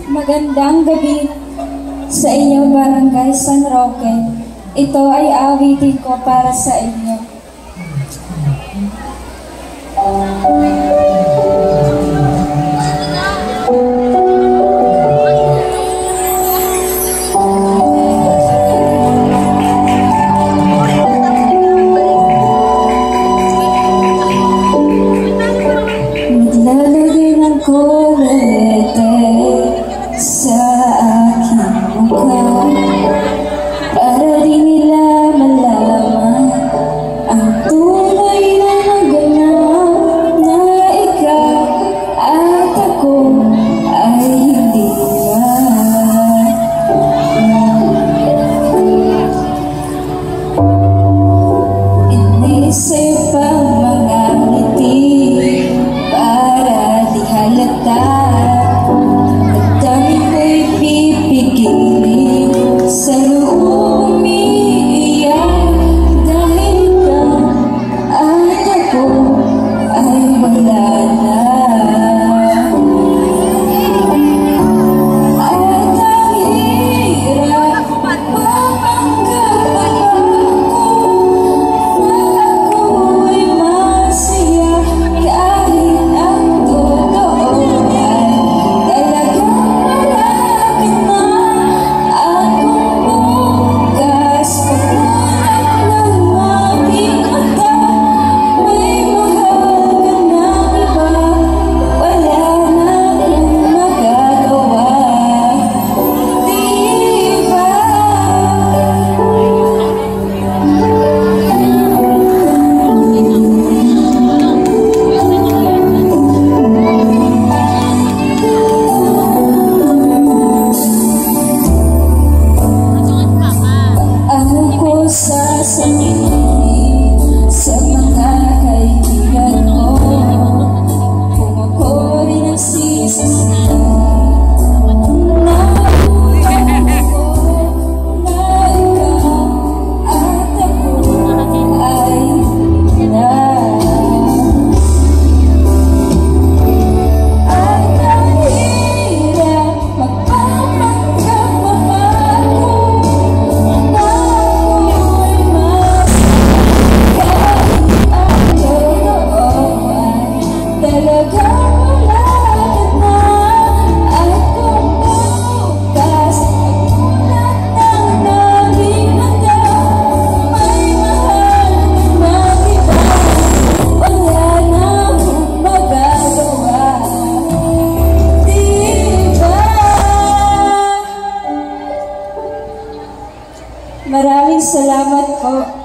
Magandang gabi sa inyo, Barangay San Roque. Ito ay awitin ko para sa inyo. Naglalagay ng kolete sa aking mukha para di nila malaman ang tunay na maganap na ikaw at ako ay hindi ba. Inisip ang mga ngiti para di halata. Sa loob umiiyak dahil ikaw at ako ay wala na. At ang hirap magpapanggap ako na ako'y masaya kahit ang totoo ay talagang malapit na. Sa mga kaibigan mo, kung ako rin ang sisisihan, nabutan ko na ikaw at ako ay na. At ang hirap magpapanggap ako na ako'y talagang malapit na. At kung bukas pagmulat ng naging mata, may mahal na iba, wala na akong magagawa, diba? Maraming salamat po.